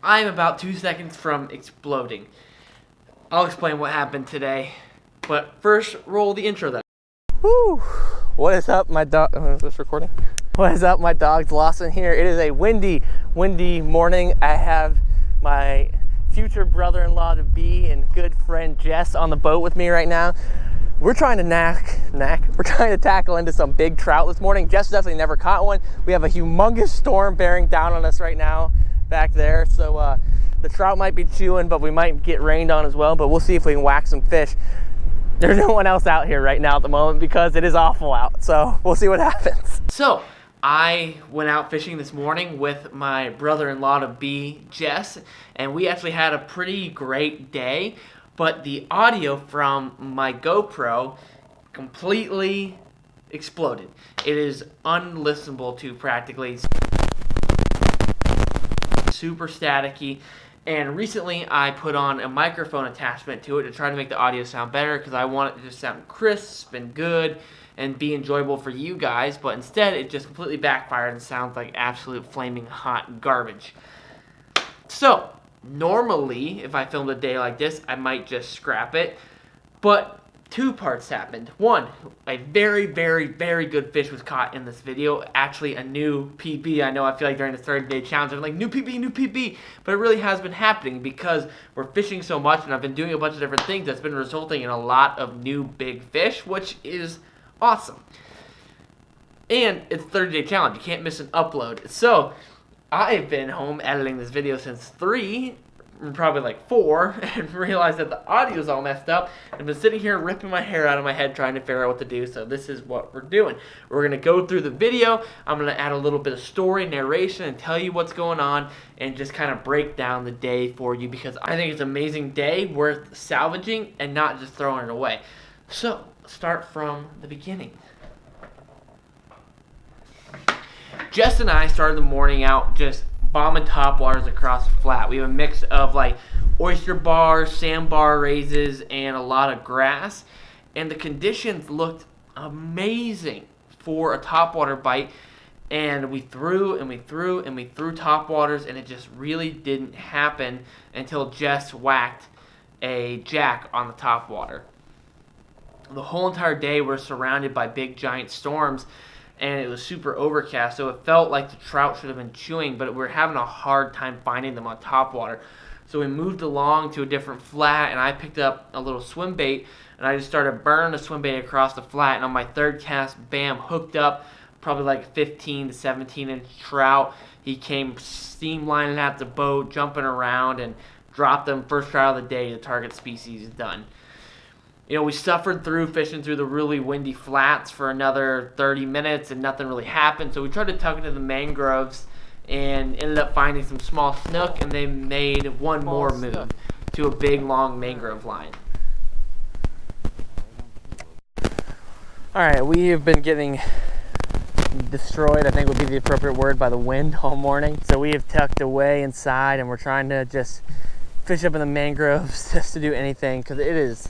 I'm about 2 seconds from exploding. I'll explain what happened today, but first, roll the intro then. Woo! What is up, my dog? Is this recording? What is up, my dogs? Lawson here. It is a windy morning. I have my future brother-in-law to be and good friend Jess on the boat with me right now. We're trying to we're trying to tackle into some big trout this morning. Jess definitely never caught one. We have a humongous storm bearing down on us right now back there. So the trout might be chewing, but we might get rained on as well. But we'll see if we can whack some fish. There's no one else out here right now at the moment because it is awful out. So we'll see what happens. So, I went out fishing this morning with my brother-in-law to be, Jess, and we actually had a pretty great day, but the audio from my GoPro completely exploded. It is unlistenable to practically, super staticky. And recently I put on a microphone attachment to it to try to make the audio sound better because I want it to just sound crisp and good and be enjoyable for you guys, but instead it just completely backfired and sounds like absolute flaming hot garbage. So, normally if I filmed a day like this, I might just scrap it, but two parts happened. One, a very good fish was caught in this video. Actually, a new PB. I know I feel like during the 30-day challenge, I'm like, new PB. But it really has been happening because we're fishing so much and I've been doing a bunch of different things that's been resulting in a lot of new big fish, which is awesome. And it's a 30-day challenge. You can't miss an upload. So, I've been home editing this video since 3, probably like 4, and realized that the audio's all messed up. I've been sitting here ripping my hair out of my head trying to figure out what to do, so this is what we're doing. We're going to go through the video. I'm going to add a little bit of story, narration, and tell you what's going on, and just kind of break down the day for you, because I think it's an amazing day worth salvaging and not just throwing it away. So, start from the beginning. Jess and I started the morning out just bombing topwaters across the flat. We have a mix of like oyster bars, sandbar raises, and a lot of grass. And the conditions looked amazing for a topwater bite. And we threw topwaters, and it just really didn't happen until Jess whacked a jack on the topwater. The whole entire day we're surrounded by big giant storms, and it was super overcast, so it felt like the trout should have been chewing, but we were having a hard time finding them on topwater. So we moved along to a different flat, and I picked up a little swim bait, and I just started burning the swim bait across the flat, and on my third cast, bam, hooked up probably like 15 to 17 inch trout. He came steam lining at the boat, jumping around, and dropped them. First trout of the day. The target species is done. You know, we suffered through fishing through the really windy flats for another 30 minutes and nothing really happened. So we tried to tuck into the mangroves and ended up finding some small snook, and they made one more move to a big long mangrove line. Alright, we have been getting destroyed, I think would be the appropriate word, by the wind all morning. So we have tucked away inside, and we're trying to just fish up in the mangroves just to do anything, because it is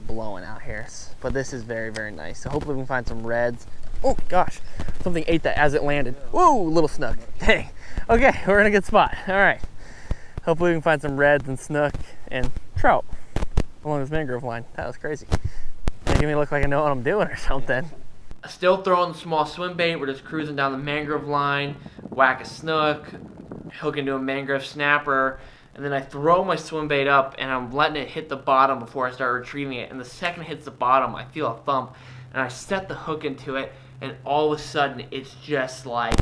blowing out here, but this is very nice. So hopefully we can find some reds. Oh gosh, something ate that as it landed. Whoa, little snook. Dang. Okay, we're in a good spot. All right. Hopefully we can find some reds and snook and trout along this mangrove line. That was crazy. Making me look like I know what I'm doing or something. Still throwing the small swim bait. We're just cruising down the mangrove line, whack a snook, hook into a mangrove snapper, and then I throw my swim bait up, and I'm letting it hit the bottom before I start retrieving it. And the second it hits the bottom, I feel a thump, and I set the hook into it, and all of a sudden, it's just like,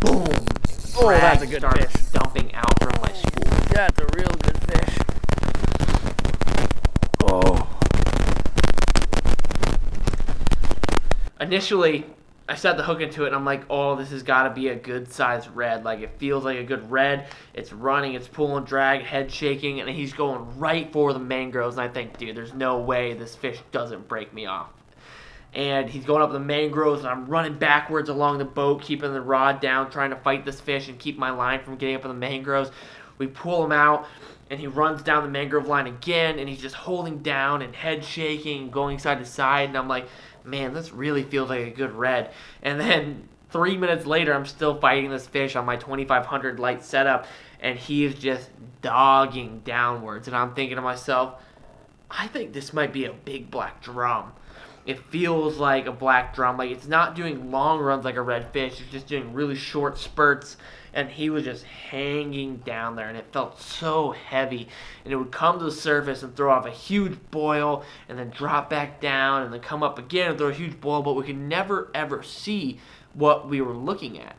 boom! Oh, that's a good fish. Dumping out from my spool. That's a real good fish. Oh. Initially, I set the hook into it, and I'm like, oh, this has got to be a good-sized red. Like, it feels like a good red. It's running, it's pulling drag, head shaking, and he's going right for the mangroves. And I think, dude, there's no way this fish doesn't break me off. And he's going up the mangroves, and I'm running backwards along the boat, keeping the rod down, trying to fight this fish and keep my line from getting up in the mangroves. We pull him out, and he runs down the mangrove line again, and he's just holding down and head shaking, going side to side, and I'm like, man, this really feels like a good red. And then 3 minutes later, I'm still fighting this fish on my 2500 light setup, and he is just dogging downwards. And I'm thinking to myself, I think this might be a big black drum. It feels like a black drum. Like, it's not doing long runs like a redfish. It's just doing really short spurts. And he was just hanging down there, and it felt so heavy. And it would come to the surface and throw off a huge boil, and then drop back down, and then come up again and throw a huge boil. But we could never, ever see what we were looking at.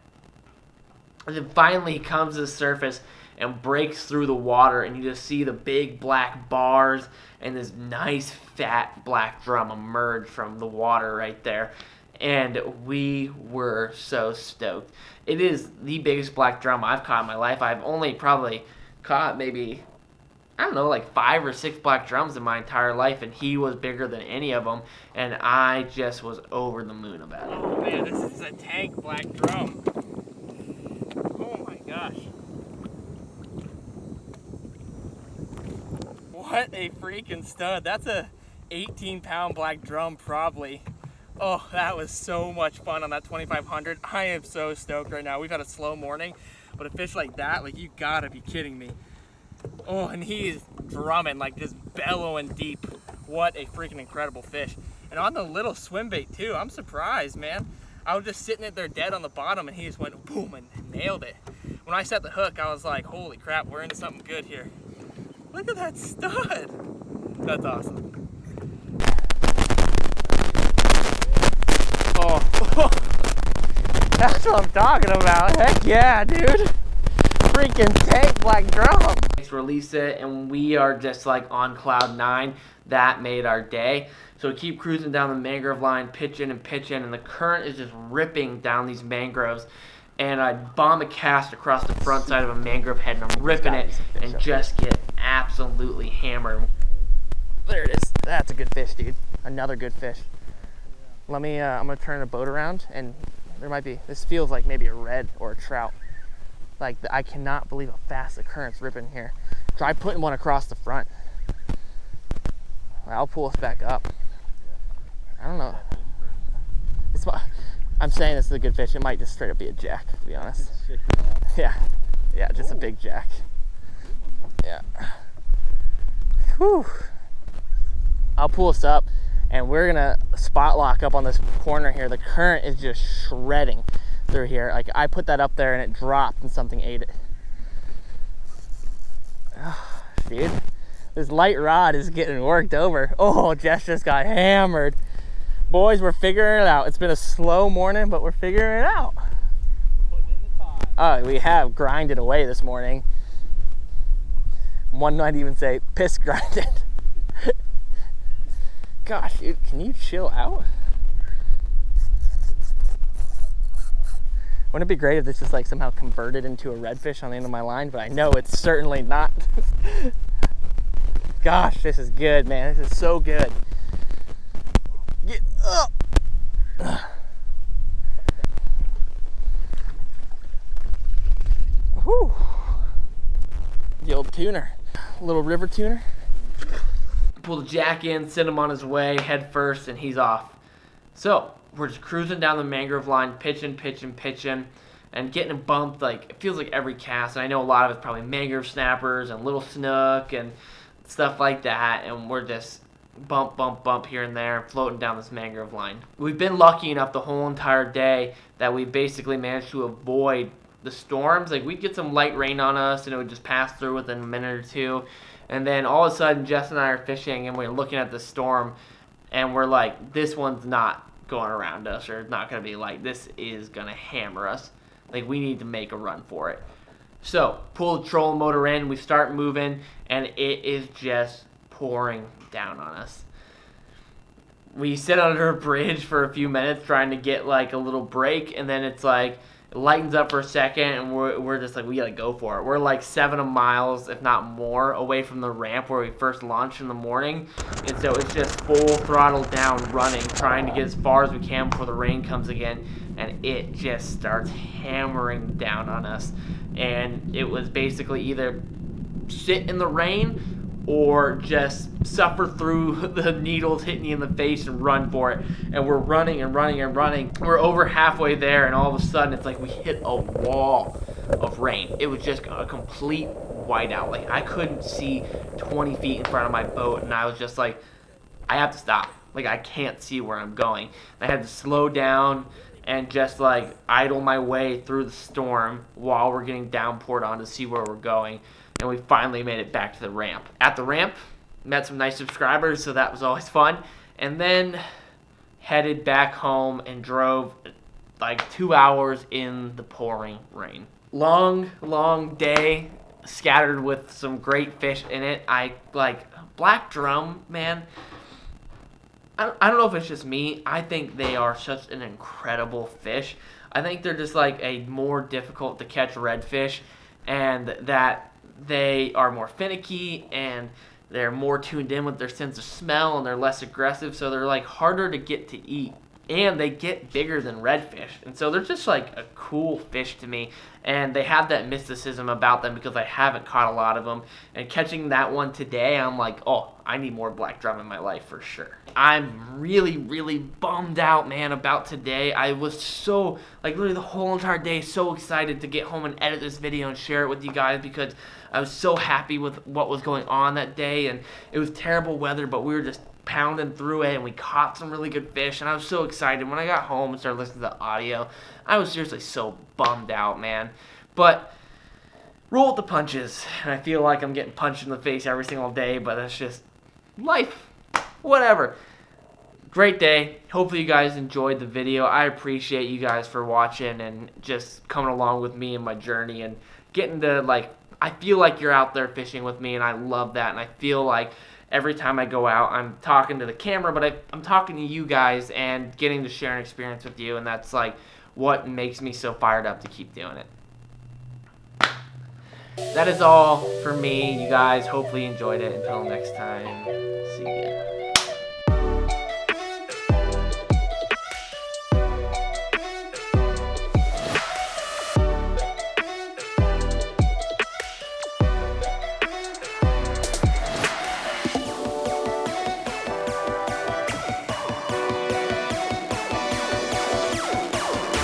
And then finally he comes to the surface and breaks through the water, and you just see the big black bars and this nice fat black drum emerge from the water right there. And we were so stoked. It is the biggest black drum I've caught in my life. I've only probably caught maybe, I don't know, like 5 or 6 black drums in my entire life, and he was bigger than any of them, and I just was over the moon about it. Oh man, this is a tank black drum. Oh my gosh. What a freaking stud. That's a 18-pound black drum probably. Oh, that was so much fun on that 2500. I am so stoked right now. We've had a slow morning, but a fish like that, like, you gotta be kidding me. Oh, and he's drumming, like just bellowing deep. What a freaking incredible fish. And on the little swim bait too, I'm surprised, man. I was just sitting it there dead on the bottom, and he just went boom and nailed it. When I set the hook, I was like, holy crap, we're in something good here. Look at that stud. That's awesome. Oh, that's what I'm talking about. Heck yeah, dude. Freaking tank black drum. Release it, and we are just like on cloud 9. That made our day. So we keep cruising down the mangrove line, pitching, and the current is just ripping down these mangroves. And I bomb a cast across the front side of a mangrove head, and I'm ripping it and just get absolutely hammered. There it is. That's a good fish, dude. Another good fish. Let me, I'm gonna turn the boat around, and there might be, this feels like maybe a red or a trout. Like, I cannot believe how fast the current's ripping here. Try putting one across the front. I'll pull us back up. I don't know. I'm saying this is a good fish. It might just straight up be a jack, to be honest. Yeah, just a big jack. Yeah. Whew. I'll pull us up, and we're gonna spot lock up on this corner here. The current is just shredding through here. Like, I put that up there and it dropped and something ate it. Oh, dude, this light rod is getting worked over. Oh, Jess just got hammered. Boys, we're figuring it out. It's been a slow morning, but we're figuring it out. Putting in the time. Oh, we have grinded away this morning. One might even say piss grinded. Gosh, dude, can you chill out? Wouldn't it be great if this just like somehow converted into a redfish on the end of my line? But I know it's certainly not. Gosh, this is good, man. This is so good. Get up. Whew. The old tuner. Little river tuner. Pull the jack in, send him on his way, head first, and he's off. So we're just cruising down the mangrove line, pitching, and getting bumped. Like, it feels like every cast, and I know a lot of it's probably mangrove snappers and little snook and stuff like that, and we're just bump here and there, floating down this mangrove line. We've been lucky enough the whole entire day that we basically managed to avoid the storms. Like, we'd get some light rain on us, and it would just pass through within a minute or two, and then all of a sudden Jess and I are fishing, and we're looking at the storm, and we're like, this one's not going around us, or it's not going to be light. This is going to hammer us. Like, we need to make a run for it. So, pull the trolling motor in, we start moving, and it is just pouring down on us. We sit under a bridge for a few minutes trying to get like a little break, and then it's like, it lightens up for a second, and we're just like, we gotta go for it. We're like 7 miles, if not more, away from the ramp where we first launched in the morning, and so it's just full throttle down running, trying to get as far as we can before the rain comes again, and it just starts hammering down on us. And it was basically either sit in the rain or just suffer through the needles hitting you in the face and run for it. And we're running and running and running. We're over halfway there, and all of a sudden it's like we hit a wall of rain. It was just a complete whiteout. Like, I couldn't see 20 feet in front of my boat, and I was just like, I have to stop. Like, I can't see where I'm going. I had to slow down and just like idle my way through the storm while we're getting downpoured on to see where we're going. And we finally made it back to the ramp. At the ramp, met some nice subscribers, so that was always fun. And then headed back home and drove like 2 hours in the pouring rain. Long day, scattered with some great fish in it. I like black drum, man. I don't know if it's just me. I think they are such an incredible fish. I think they're just like a more difficult to catch redfish, and that they are more finicky and they're more tuned in with their sense of smell, and they're less aggressive, so they're like harder to get to eat. And they get bigger than redfish. And so they're just like a cool fish to me. And they have that mysticism about them because I haven't caught a lot of them. And catching that one today, I'm like, oh, I need more black drum in my life for sure. I'm really, really bummed out, man, about today. I was so, like, literally the whole entire day so excited to get home and edit this video and share it with you guys because I was so happy with what was going on that day. And it was terrible weather, but we were just pounding through it, and we caught some really good fish, and I was so excited. When I got home and started listening to the audio, I was seriously so bummed out, man. But roll with the punches, and I feel like I'm getting punched in the face every single day, but that's just life. Whatever. Great day. Hopefully you guys enjoyed the video. I appreciate you guys for watching and just coming along with me in my journey and getting to, like, I feel like you're out there fishing with me, and I love that, and I feel like every time I go out, I'm talking to the camera, but I'm talking to you guys and getting to share an experience with you, and that's like what makes me so fired up to keep doing it. That is all for me, you guys. Hopefully you enjoyed it. Until next time, see ya.